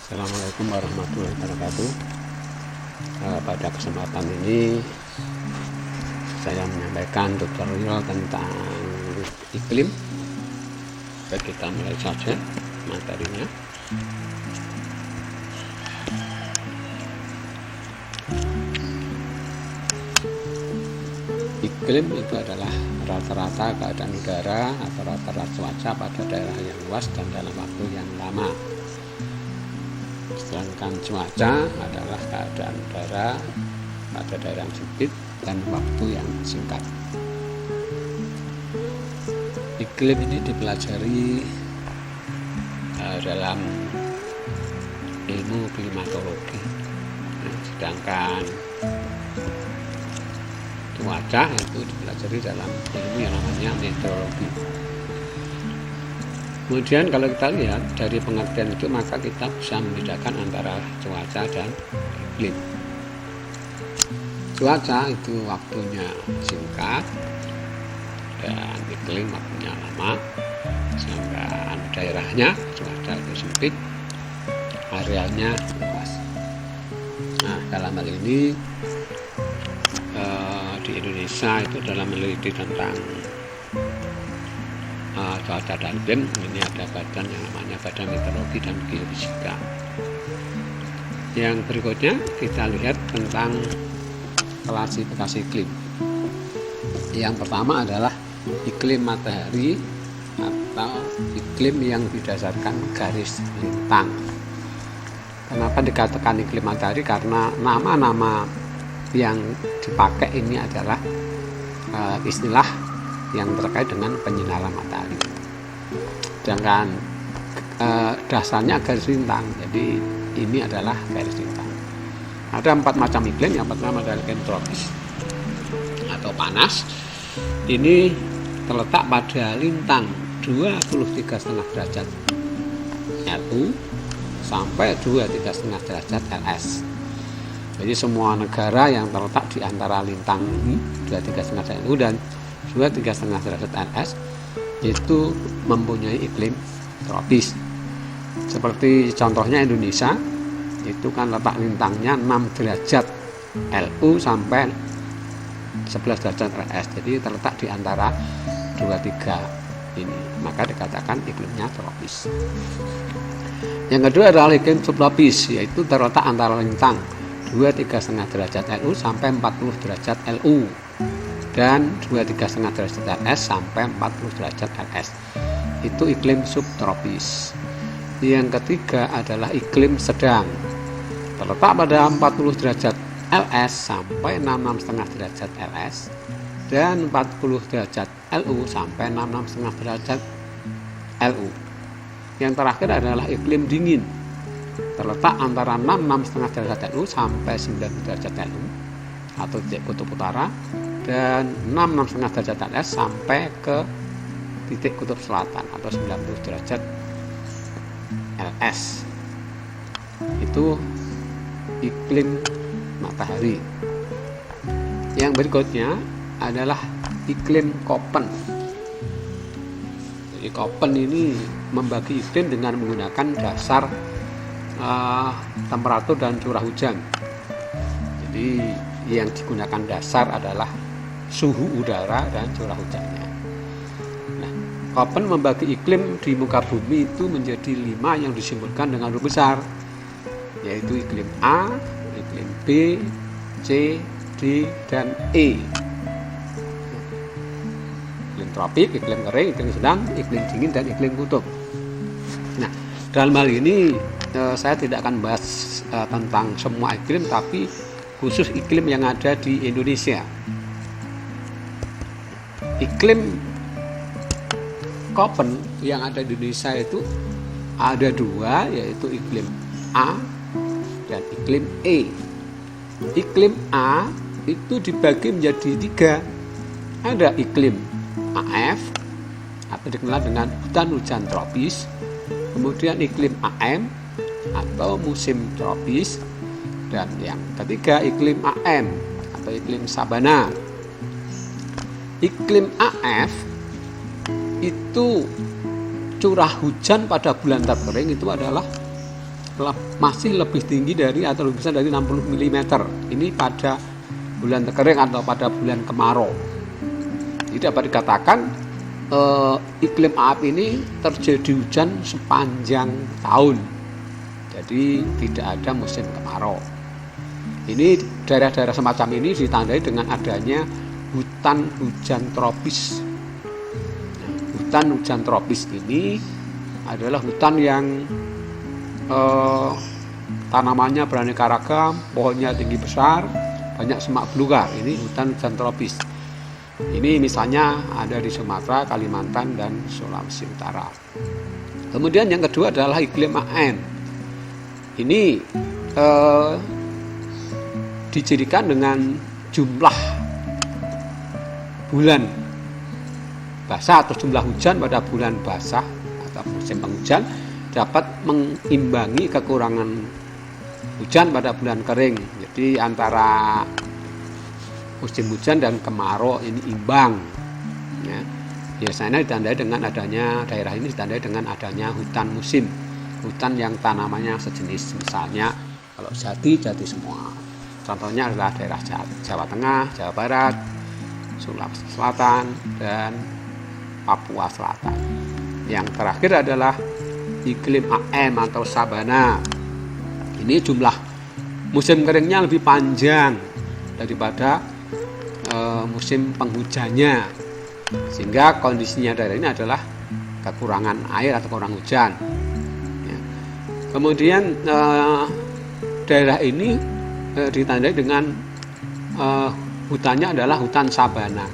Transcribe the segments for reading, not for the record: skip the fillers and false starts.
Assalamualaikum warahmatullahi wabarakatuh. Pada kesempatan ini saya menyampaikan tutorial tentang iklim. Baik, kita mulai saja materinya. Iklim itu adalah rata-rata keadaan udara atau rata-rata cuaca pada daerah yang luas dan dalam waktu yang lama. Sedangkan cuaca adalah keadaan udara pada daerah yang sempit dan waktu yang singkat. Iklim ini dipelajari dalam ilmu klimatologi, sedangkan cuaca itu dipelajari dalam ilmu yang namanya meteorologi. Kemudian kalau kita lihat dari pengertian itu, maka kita bisa membedakan antara cuaca dan iklim. Cuaca itu waktunya singkat dan iklim waktunya lama, sedangkan daerahnya cuaca itu sempit, areanya luas. Nah, dalam hal ini di Indonesia itu dalam meneliti tentang cuaca dan iklim, ini ada badan yang namanya Badan Meteorologi dan Geofisika. Yang berikutnya kita lihat tentang klasifikasi iklim. Yang pertama adalah iklim matahari atau iklim yang berdasarkan garis lintang. Kenapa dikatakan iklim matahari? Karena nama-nama yang dipakai ini adalah istilah yang terkait dengan penyinaran matahari. Sedangkan dasarnya garis lintang, jadi ini adalah garis lintang. Ada 4 macam iklim. Yang pertama adalah iklim tropis atau panas. Ini terletak pada lintang 23,5 derajat LU sampai 23,5 derajat LS. Jadi semua negara yang terletak di antara lintang ini 23,5 derajat LU dan 23,5 derajat LS itu mempunyai iklim tropis. Seperti contohnya Indonesia, itu kan letak lintangnya 6 derajat LU sampai 11 derajat LS. Jadi terletak di antara 23 ini, maka dikatakan iklimnya tropis. Yang kedua adalah iklim subtropis, yaitu terletak antara lintang 23,5 derajat LU sampai 40 derajat LU dan 23,5 derajat LS sampai 40 derajat LS. Itu iklim subtropis. Yang ketiga adalah iklim sedang, terletak pada 40 derajat LS sampai 66,5 derajat LS dan 40 derajat LU sampai 66,5 derajat LU. Yang terakhir adalah iklim dingin, terletak antara 66,5 derajat LU sampai 90 derajat LU atau titik kutub utara dan 66,5 derajat LS sampai ke titik kutub selatan atau 90 derajat LS. Itu iklim matahari. Yang berikutnya adalah iklim Köppen. Jadi Köppen ini membagi iklim dengan menggunakan dasar temperatur dan curah hujan. Jadi yang digunakan dasar adalah suhu udara dan curah hujannya. Nah, Köppen membagi iklim di muka bumi itu menjadi 5 yang disimbolkan dengan huruf besar, yaitu iklim A, iklim B, C, D, dan E. Iklim tropik, iklim kering, iklim sedang, iklim dingin, dan iklim kutub. Nah, dalam hal ini saya tidak akan bahas tentang semua iklim, tapi khusus iklim yang ada di Indonesia. Iklim Köppen yang ada di Indonesia itu ada 2, yaitu iklim A dan iklim E. Iklim A itu dibagi menjadi 3. Ada iklim AF atau dikenal dengan hutan hujan tropis, kemudian iklim AM atau musim tropis, dan yang ketiga iklim AM atau iklim sabana. Iklim AF itu curah hujan pada bulan terkering itu adalah masih lebih tinggi dari atau lebih besar dari 60 mm. Ini pada bulan kering atau pada bulan kemarau. Jadi dapat dikatakan iklim Aap ini terjadi hujan sepanjang tahun. Jadi tidak ada musim kemarau. Ini daerah-daerah semacam ini ditandai dengan adanya hutan hujan tropis. Hutan hujan tropis ini adalah hutan yang tanamannya beraneka ragam, pohonnya tinggi besar, banyak semak belukar. Ini hutan hujan tropis. Ini misalnya ada di Sumatera, Kalimantan, dan Sulawesi Utara. Kemudian yang kedua adalah iklim AN. Ini dicirikan dengan jumlah bulan basah atau jumlah hujan pada bulan basah atau musim penghujan dapat mengimbangi kekurangan hujan pada bulan kering. Jadi antara musim hujan dan kemarau ini imbang. Ya. Biasanya ditandai dengan adanya daerah ini ditandai dengan adanya hutan musim, hutan yang tanamannya sejenis. Misalnya kalau jati semua. Contohnya adalah daerah Jawa Tengah, Jawa Barat, Sulawesi Selatan, dan Papua Selatan. Yang terakhir adalah iklim AM atau sabana. Ini jumlah musim keringnya lebih panjang daripada musim penghujannya, sehingga kondisinya daerah ini adalah kekurangan air atau kurang hujan. Ya. Kemudian daerah ini ditandai dengan hutannya adalah hutan sabana.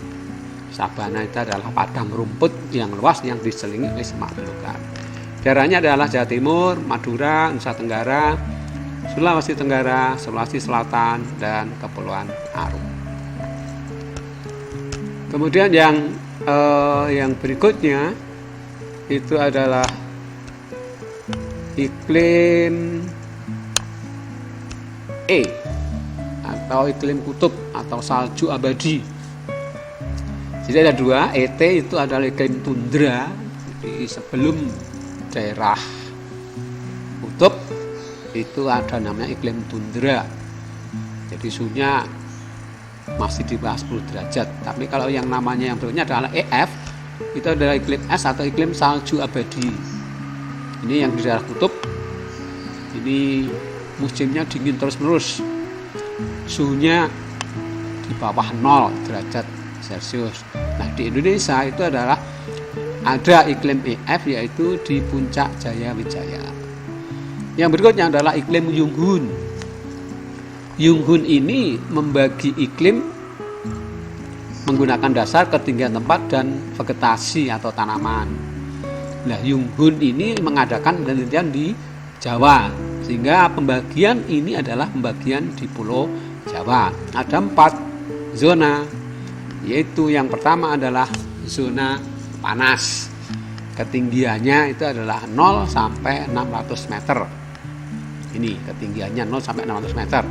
Sabana itu adalah padang rumput yang luas yang diselingi oleh semak belukar. Daerahnya adalah Jawa Timur, Madura, Nusa Tenggara, Sulawesi Tenggara, Sulawesi Selatan, dan Kepulauan Aru. Kemudian yang berikutnya itu adalah iklim E atau iklim kutub atau salju abadi. Jadi ada dua, ET itu adalah iklim tundra. Jadi sebelum daerah kutub itu ada namanya iklim tundra. Jadi suhunya masih di bawah 10 derajat. Tapi kalau yang namanya yang berikutnya adalah EF, itu adalah iklim es atau iklim salju abadi. Ini yang di daerah kutub. Ini musimnya dingin terus-menerus. Suhunya di bawah 0 derajat Celcius. Nah, di Indonesia itu adalah ada iklim EF, yaitu di Puncak Jaya Wijaya. Yang berikutnya adalah iklim Yunghun. Yunghun ini membagi iklim menggunakan dasar ketinggian tempat dan vegetasi atau tanaman. Nah, Yunghun ini mengadakan penelitian di Jawa, sehingga pembagian ini adalah pembagian di Pulau Jawa. Ada 4 zona, yaitu yang pertama adalah zona panas. Ketinggiannya itu adalah 0 sampai 600 meter. Ini ketinggiannya 0 sampai 600 meter.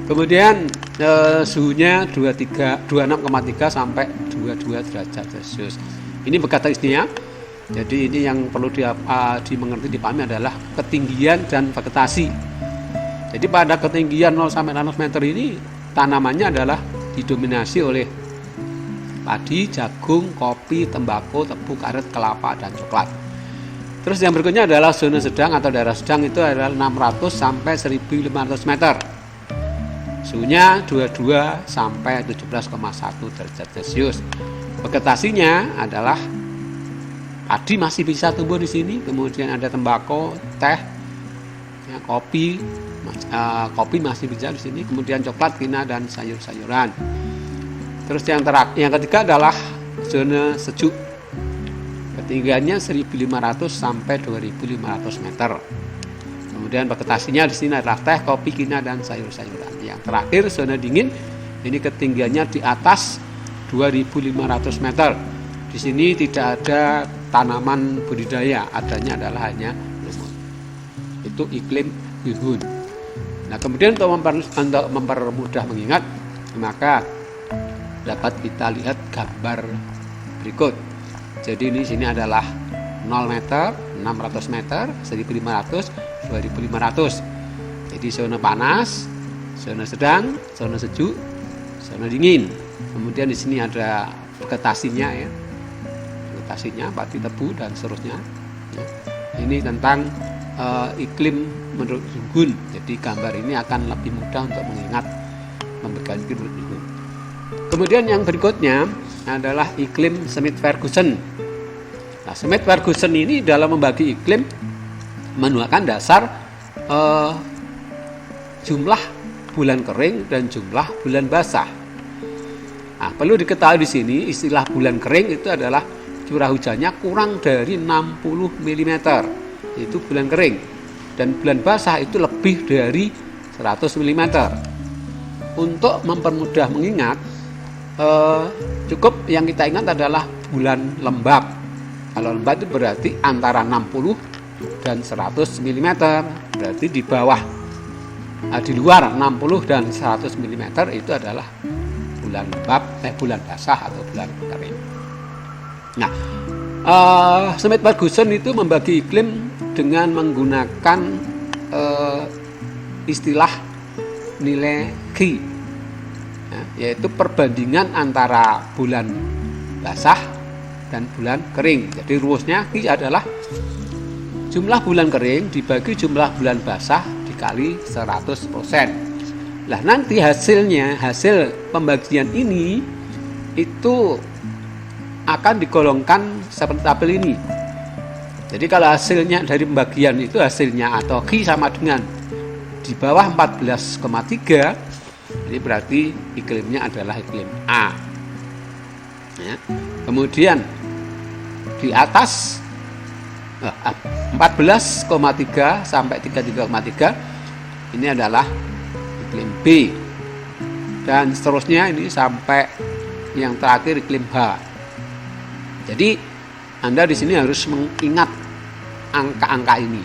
Kemudian suhunya 26,3 sampai 22 derajat Celcius. Ini berkarakteristiknya. Jadi ini yang perlu dimengerti, dipahami adalah ketinggian dan vegetasi. Jadi pada ketinggian 0 sampai 600 meter ini tanamannya adalah didominasi oleh padi, jagung, kopi, tembakau, tebu, karet, kelapa, dan coklat. Terus yang berikutnya adalah zona sedang atau daerah sedang, itu adalah 600 sampai 1500 meter. Suhunya 22 sampai 17,1 derajat Celcius. Vegetasinya adalah padi masih bisa tumbuh di sini, kemudian ada tembakau, teh, ya, kopi masih bisa di sini, kemudian coklat, kina, dan sayur-sayuran. Terus yang ketiga adalah zona sejuk. Ketinggiannya 1.500 sampai 2.500 meter. Kemudian vegetasinya di sini adalah teh, kopi, kina, dan sayur-sayuran. Yang terakhir zona dingin, ini ketinggiannya di atas 2.500 meter. Di sini tidak ada tanaman budidaya, adanya adalah hanya lumut. Itu iklim Yunghun. Nah, kemudian untuk mempermudah mengingat, maka dapat kita lihat gambar berikut. Jadi di sini adalah 0 meter, 600 meter, 1500, 2500. Jadi zona panas, zona sedang, zona sejuk, zona dingin. Kemudian di sini ada vegetasinya ya, vegetasinya padi tebu dan seterusnya. Ya. Ini tentang iklim menurut Gun. Jadi gambar ini akan lebih mudah untuk mengingat memberikan iklim menurut Gun. Kemudian yang berikutnya adalah iklim Smith-Ferguson. Nah, Smith-Ferguson ini dalam membagi iklim menggunakan dasar jumlah bulan kering dan jumlah bulan basah. Nah, perlu diketahui di sini istilah bulan kering itu adalah curah hujannya kurang dari 60 mm, itu bulan kering. Dan bulan basah itu lebih dari 100 mm. Untuk mempermudah mengingat, cukup yang kita ingat adalah bulan lembab. Kalau lembab itu berarti antara 60 dan 100 mm, berarti di bawah, di luar 60 dan 100 mm itu adalah bulan lembab, bulan basah atau bulan kering. Nah, Smith-Ferguson itu membagi iklim dengan menggunakan istilah nilai Q, yaitu perbandingan antara bulan basah dan bulan kering. Jadi rumusnya Q adalah jumlah bulan kering dibagi jumlah bulan basah dikali 100%. Nah, nanti hasil pembagian ini itu akan digolongkan seperti tabel ini. Jadi kalau hasilnya dari pembagian itu hasilnya atau Q sama dengan di bawah 14,3, ini berarti iklimnya adalah iklim A. Ya. Kemudian di atas 14,3 sampai 33,3 ini adalah iklim B, dan seterusnya ini sampai yang terakhir iklim H. Jadi Anda di sini harus mengingat angka-angka ini.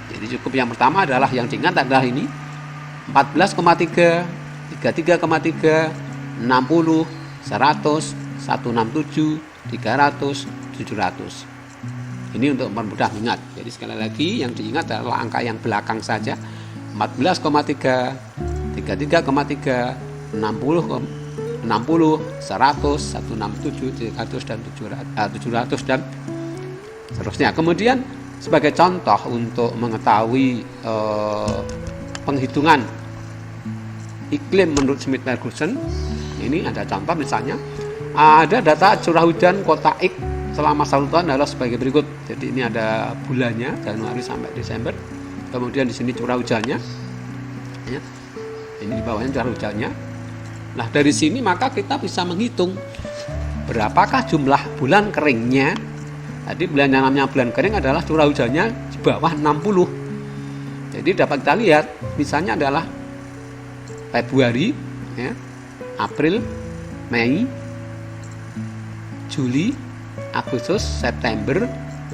Jadi cukup yang pertama adalah yang diingat adalah ini 14,3, 33,3, 60, 100, 167, 300, 700. Ini untuk mempermudah mengingat. Jadi sekali lagi yang diingat adalah angka yang belakang saja. 14,3, 33,3, 60, 100, 167, 300 dan 700 dan seterusnya. Kemudian sebagai contoh untuk mengetahui penghitungan iklim menurut Smith-Ferguson, ini ada contoh misalnya ada data curah hujan kota X selama 1 tahun adalah sebagai berikut. Jadi ini ada bulannya Januari sampai Desember. Kemudian di sini curah hujannya, ya. Ini di bawahnya curah hujannya. Nah, dari sini maka kita bisa menghitung berapakah jumlah bulan keringnya. Tadi bulan yang namanya bulan kering adalah curah hujannya di bawah 60. Jadi dapat kita lihat misalnya adalah Februari, ya, April, Mei, Juli, Agustus, September,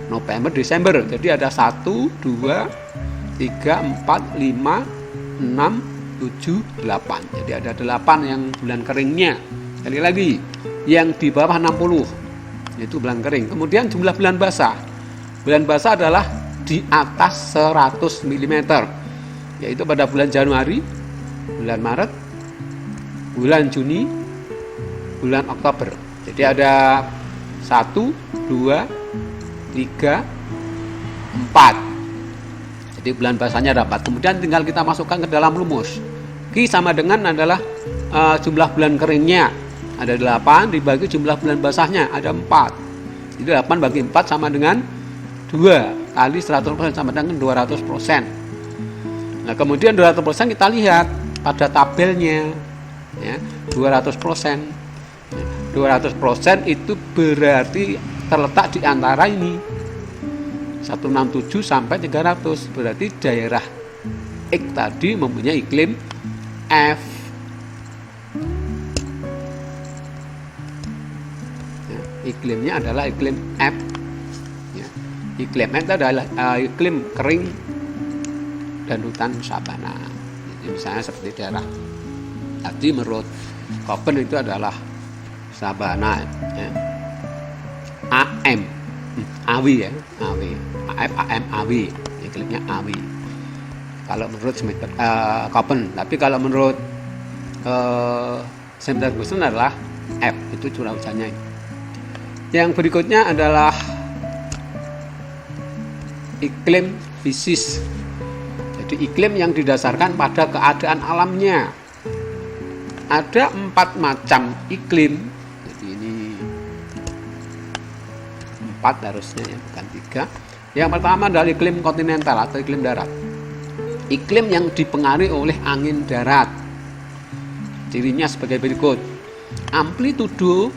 November, Desember. Jadi ada 1, 2, 3, 4, 5, 6, 7, 8. Jadi ada 8 yang bulan keringnya. Sekali lagi, yang di bawah 60 itu bulan kering. Kemudian jumlah bulan basah. Bulan basah adalah di atas 100 mm, yaitu pada bulan Januari, bulan Maret, bulan Juni, bulan Oktober. Jadi ada 1, 2, 3, 4. Jadi bulan basahnya dapat. Kemudian tinggal kita masukkan ke dalam rumus. Q sama dengan adalah jumlah bulan keringnya. Ada 8 dibagi jumlah bulan basahnya ada 4. Jadi 8 bagi 4 sama dengan 2 kali 100% sama dengan 200%. Nah, kemudian 200% kita lihat pada tabelnya, ya, 200%. 200% itu berarti terletak di antara ini 167 sampai 300. Berarti daerah X tadi mempunyai iklim F. Ya, iklimnya adalah iklim F. Ya, iklim F adalah iklim kering dan hutan sabana. Jadi misalnya seperti daerah tadi menurut Koppen itu adalah sabana, ya. AM, AWI, ya, AWI, AF, AM, AWI, iklimnya AWI. kalau menurut Köppen. Tapi kalau menurut Schmidt-Ferguson adalah F, itu curah hujannya. Yang berikutnya adalah iklim fisis. Jadi iklim yang didasarkan pada keadaan alamnya. Ada 4 macam iklim. Jadi ini 4 harusnya ya, bukan 3. Yang pertama adalah iklim kontinental atau iklim darat. Iklim yang dipengaruhi oleh angin darat. Cirinya sebagai berikut. Amplitudo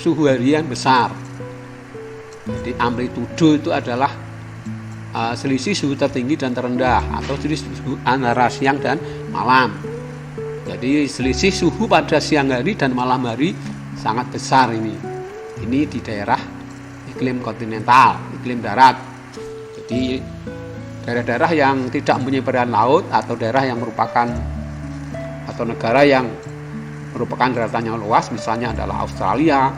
suhu harian besar. Jadi amplitudo itu adalah selisih suhu tertinggi dan terendah atau selisih suhu antara siang dan malam. Jadi selisih suhu pada siang hari dan malam hari sangat besar ini. Ini di daerah iklim kontinental, iklim darat. Jadi daerah-daerah yang tidak mempunyai perairan laut atau daerah yang merupakan atau negara yang merupakan daratannya luas, misalnya adalah Australia,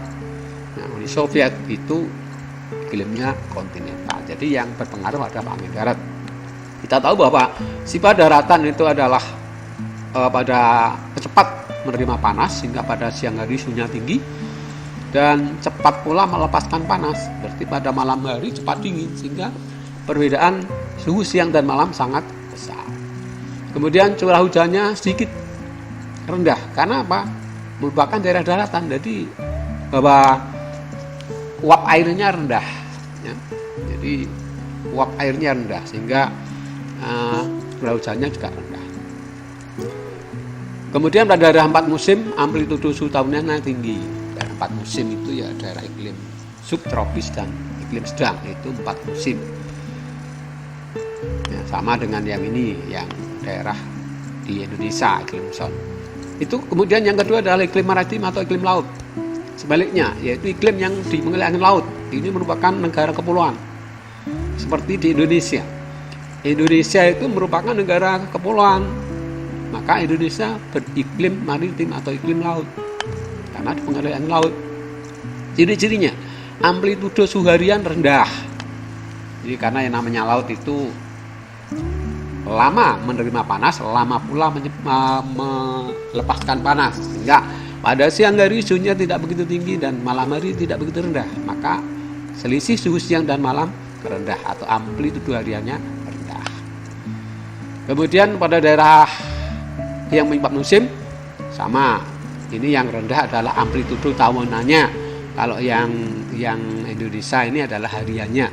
Uni Soviet, itu iklimnya kontinental. Jadi yang berpengaruh adalah angin darat. Kita tahu bahwa sifat daratan itu adalah pada cepat menerima panas sehingga pada siang hari suhunya tinggi dan cepat pula melepaskan panas. Berarti pada malam hari cepat dingin sehingga perbedaan suhu siang dan malam sangat besar. Kemudian curah hujannya sedikit rendah karena apa? Merupakan daerah daratan. Jadi bahwa uap airnya rendah ya. Jadi uap airnya rendah sehingga curah hujannya juga rendah. Kemudian pada daerah 4 musim amplitudo suhu tahunnya tinggi. Daerah 4 musim itu ya daerah iklim subtropis dan iklim sedang, itu 4 musim ya, sama dengan yang ini, yang daerah di Indonesia iklim muson. Itu kemudian yang kedua adalah iklim maritim atau iklim laut. Sebaliknya, yaitu iklim yang dipengaruhi angin laut. Ini merupakan negara kepulauan. Seperti di Indonesia. Indonesia itu merupakan negara kepulauan. Maka Indonesia beriklim maritim atau iklim laut. Karena dipengaruhi angin laut. Ciri-cirinya, amplitudo suhu harian rendah. Jadi karena yang namanya laut itu lama menerima panas, lama pula melepaskan panas, sehingga pada siang hari suhunya tidak begitu tinggi dan malam hari tidak begitu rendah. Maka selisih suhu siang dan malam rendah atau amplitudo hariannya rendah. Kemudian pada daerah yang memiliki musim sama. Ini yang rendah adalah amplitudo tahunannya. Kalau yang Indonesia ini adalah hariannya.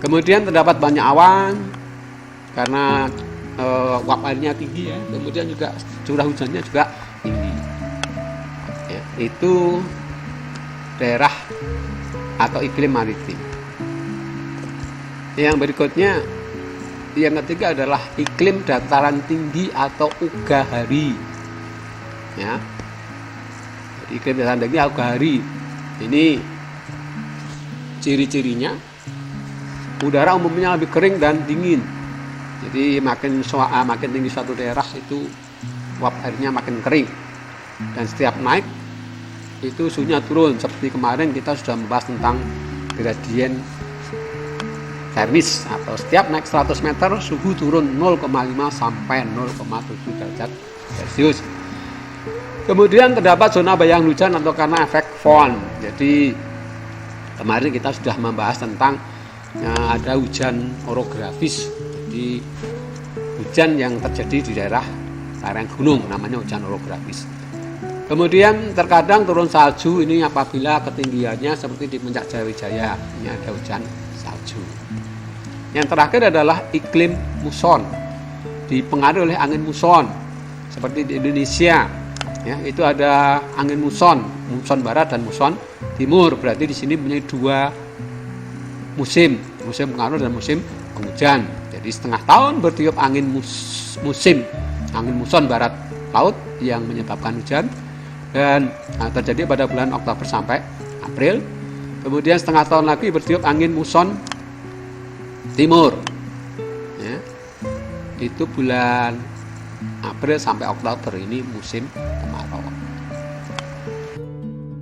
Kemudian terdapat banyak awan karena uap airnya tinggi ya. Kemudian juga curah hujannya juga tinggi. Ya, itu daerah atau iklim maritim. Yang berikutnya, yang ketiga adalah iklim dataran tinggi atau ugahari. Ya, iklim dataran tinggi atau ugahari. Ini ciri-cirinya, udara umumnya lebih kering dan dingin. Jadi makin tinggi suatu daerah itu uap airnya makin kering. Dan setiap naik itu suhunya turun. Seperti kemarin kita sudah membahas tentang gradien termis atau setiap naik 100 meter suhu turun 0,5 sampai 0,7 derajat Celcius. Kemudian terdapat zona bayang hujan atau karena efek Von. Jadi kemarin kita sudah membahas tentang ada hujan orografis. Jadi hujan yang terjadi di daerah lereng gunung namanya hujan orografis. Kemudian terkadang turun salju ini apabila ketinggiannya seperti di Puncak Jayawijaya, ini ada hujan salju. Yang terakhir adalah iklim muson, dipengaruhi oleh angin muson seperti di Indonesia. Ya, itu ada angin muson barat dan muson timur. Berarti di sini punya 2 musim pengaruh dan musim penghujan. Jadi setengah tahun bertiup angin angin muson barat laut yang menyebabkan hujan dan terjadi pada bulan Oktober sampai April. Kemudian setengah tahun lagi bertiup angin muson timur. Ya, itu bulan April sampai Oktober, ini musim kemarau.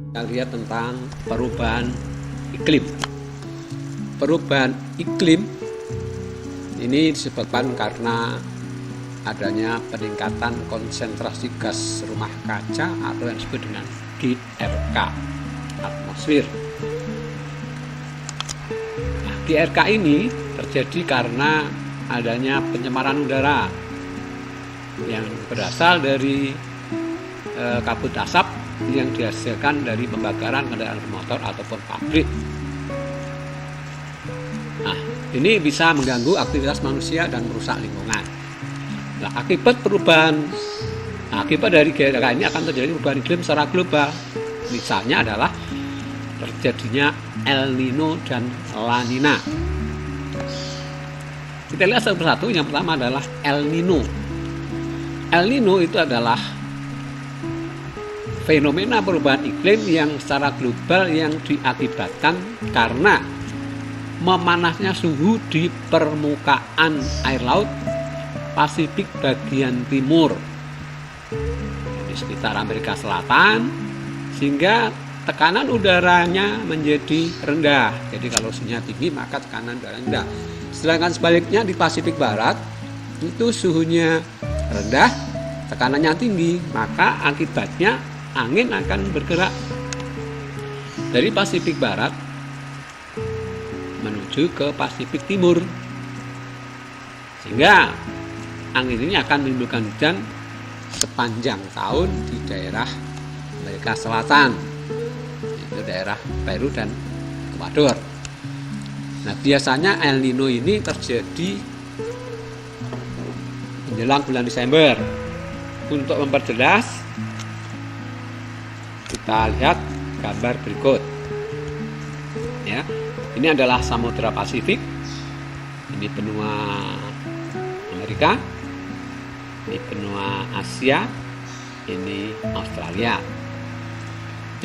Kita lihat tentang perubahan iklim. Perubahan iklim ini disebabkan karena adanya peningkatan konsentrasi gas rumah kaca atau yang disebut dengan GRK atmosfer. Nah, GRK ini terjadi karena adanya pencemaran udara yang berasal dari kabut asap yang dihasilkan dari pembakaran kendaraan bermotor ataupun pabrik. Nah, ini bisa mengganggu aktivitas manusia dan merusak lingkungan. Nah, akibat dari GRK ini akan terjadi perubahan iklim secara global. Misalnya adalah terjadinya El Nino dan La Nina. Kita lihat satu persatu. Yang pertama adalah El Nino. El Nino itu adalah fenomena perubahan iklim yang secara global yang diakibatkan karena memanasnya suhu di permukaan air laut Pasifik bagian timur di sekitar Amerika Selatan, sehingga tekanan udaranya menjadi rendah. Jadi kalau suhunya tinggi maka tekanan udara rendah. Sedangkan sebaliknya di Pasifik Barat itu suhunya rendah, tekanannya tinggi, maka akibatnya angin akan bergerak dari Pasifik Barat menuju ke Pasifik Timur, sehingga angin ini akan menimbulkan hujan sepanjang tahun di daerah Amerika Selatan, yaitu daerah Peru dan Ekuador. Nah, biasanya El Nino ini terjadi menjelang bulan Desember. Untuk memperjelas, kita lihat gambar berikut. Ya, ini adalah Samudra Pasifik. Ini benua Amerika, ini benua Asia, ini Australia.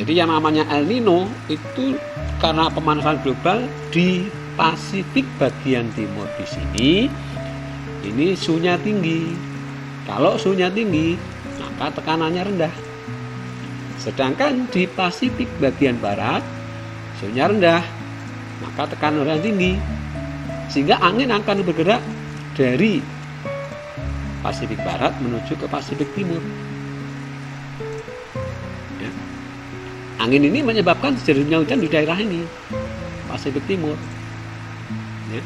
Jadi yang namanya El Nino itu karena pemanasan global di Pasifik bagian timur di sini, ini suhunya tinggi. Kalau suhunya tinggi, maka tekanannya rendah. Sedangkan di Pasifik bagian barat, suhunya rendah, maka tekanan udara tinggi. Sehingga angin akan bergerak dari Pasifik barat menuju ke Pasifik timur. Ya. Angin ini menyebabkan terjadinya hujan di daerah ini, Pasifik timur. Ya.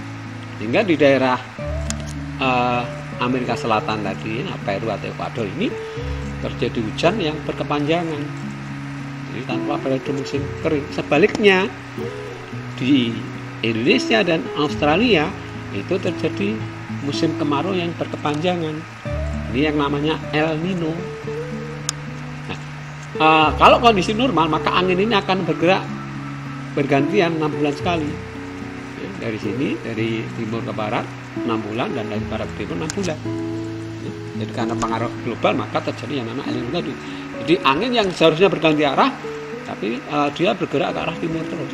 Sehingga di daerah Amerika Selatan tadi, Peru atau Ekuador ini terjadi hujan yang berkepanjangan. Jadi tanpa periode musim kering. Sebaliknya di Indonesia dan Australia itu terjadi musim kemarau yang berkepanjangan. Ini yang namanya El Nino. Nah, kalau kondisi normal maka angin ini akan bergerak bergantian 6 bulan sekali. Ya, dari sini, dari timur ke barat 6 bulan dan dari barat ke timur 6 bulan. Ya, jadi karena pengaruh global maka terjadi yang namanya El Nino tadi. Jadi angin yang seharusnya berganti arah, tapi dia bergerak ke arah timur terus.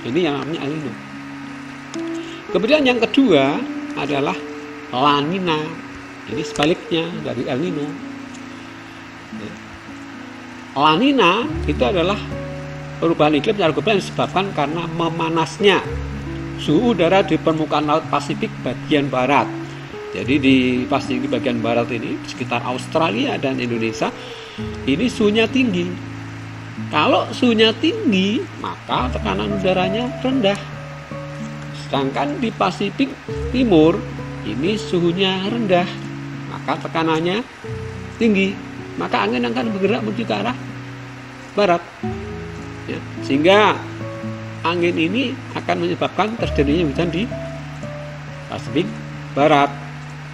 Ini yang namanya El Nino. Kemudian yang kedua adalah La Nina. Ini sebaliknya dari El Nino. La Nina itu adalah perubahan iklim secara global yang disebabkan karena memanasnya suhu udara di permukaan laut Pasifik bagian barat. Jadi di Pasifik bagian barat ini sekitar Australia dan Indonesia ini suhunya tinggi. Kalau suhunya tinggi maka tekanan udaranya rendah. Sedangkan di Pasifik Timur ini suhunya rendah, maka tekanannya tinggi, maka angin akan bergerak menuju ke arah barat. Ya, sehingga angin ini akan menyebabkan terjadinya hujan di Pasifik Barat.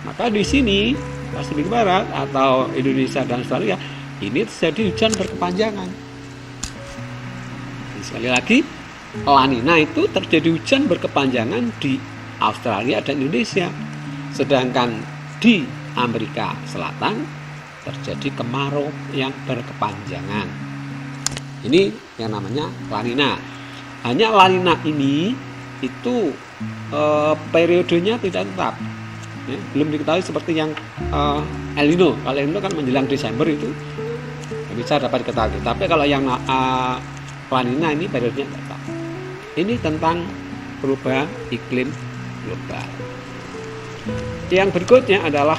Maka di sini Pasifik Barat atau Indonesia dan Australia ini terjadi hujan berkepanjangan. Sekali lagi, La Nina itu terjadi hujan berkepanjangan di Australia dan Indonesia. Sedangkan di Amerika Selatan terjadi kemarau yang berkepanjangan. Ini yang namanya La Nina. Hanya La Nina ini itu periodenya tidak tetap. Ya, belum diketahui seperti yang El Nino. Kalau El Nino kan menjelang Desember itu bisa dapat diketahui. Tapi kalau yang La Nina ini periodenya tetap. Ini tentang perubahan iklim global. Yang berikutnya adalah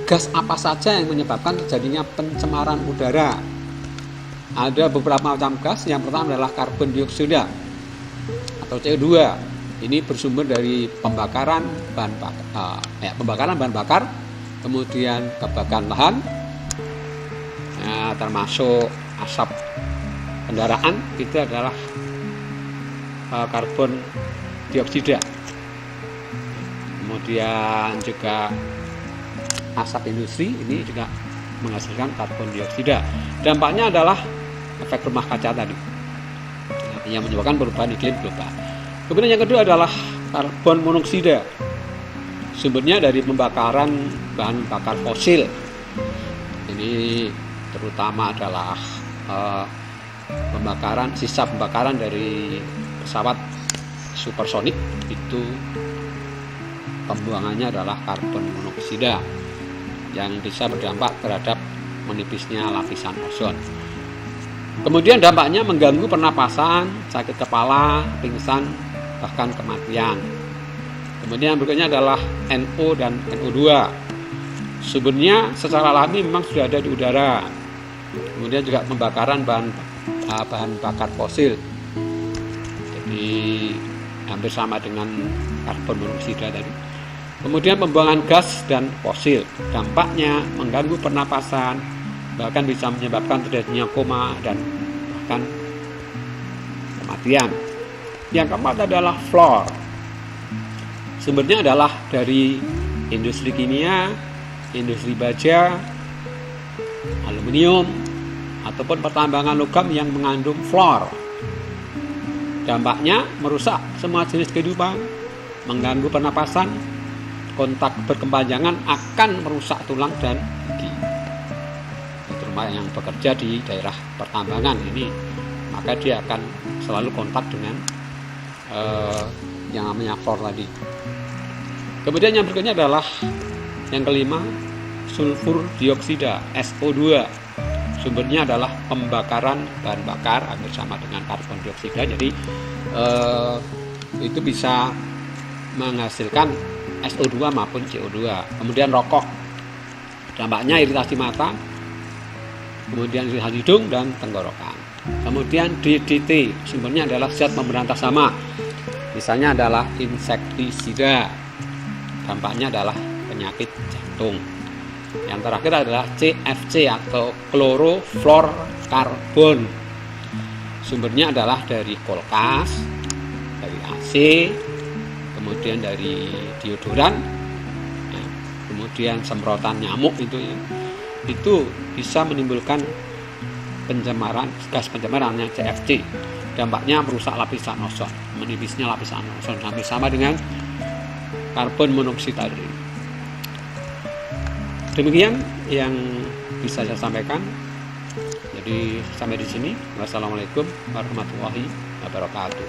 gas apa saja yang menyebabkan terjadinya pencemaran udara. Ada beberapa macam gas. Yang pertama adalah karbon dioksida atau CO2. Ini bersumber dari pembakaran bahan bakar, kemudian kebakaran lahan, termasuk asap kendaraan, itu adalah karbon dioksida. Kemudian juga asap industri ini juga menghasilkan karbon dioksida. Dampaknya adalah efek rumah kaca tadi yang menyebabkan perubahan iklim global. Kemudian yang kedua adalah karbon monoksida. Sumbernya dari pembakaran bahan bakar fosil. Ini terutama adalah sisa pembakaran dari pesawat supersonik, itu pembuangannya adalah karbon monoksida yang bisa berdampak terhadap menipisnya lapisan ozon. Kemudian dampaknya mengganggu pernapasan, sakit kepala, pingsan, bahkan kematian. Kemudian berikutnya adalah NO dan NO2. Sumbernya secara alami memang sudah ada di udara. Kemudian juga pembakaran bahan bakar fosil. Jadi hampir sama dengan karbon monoksida tadi. Kemudian pembuangan gas dan fosil. Dampaknya mengganggu pernapasan, bahkan bisa menyebabkan terjadinya koma dan bahkan kematian. Yang keempat adalah fluor. Sumbernya adalah dari industri kimia, industri baja, aluminium, ataupun pertambangan logam yang mengandung fluor. Dampaknya merusak semua jenis kehidupan, mengganggu pernapasan, kontak berkepanjangan, akan merusak tulang dan gigi. Terutama yang bekerja di daerah pertambangan ini, maka dia akan selalu kontak dengan yang namanya fluor tadi. Kemudian yang berikutnya adalah yang kelima, sulfur dioksida SO2. Sumbernya adalah pembakaran bahan bakar hampir sama dengan karbon dioksida. Jadi itu bisa menghasilkan SO2 maupun CO2. Kemudian rokok, dampaknya iritasi mata, kemudian iritasi hidung dan tenggorokan. Kemudian DDT, sumbernya adalah zat pemberantas hama, misalnya adalah insektisida, dampaknya adalah penyakit jantung. Yang terakhir adalah CFC atau klorofluorkarbon, sumbernya adalah dari kulkas, dari AC, kemudian dari deodoran, kemudian semprotan nyamuk itu bisa menimbulkan gas pencemaran yang CFC. Dampaknya merusak lapisan ozon, menipisnya lapisan ozon, hampir sama dengan karbon monoksida tadi. Demikian yang bisa saya sampaikan. Jadi sampai di sini. Wassalamualaikum warahmatullahi wabarakatuh.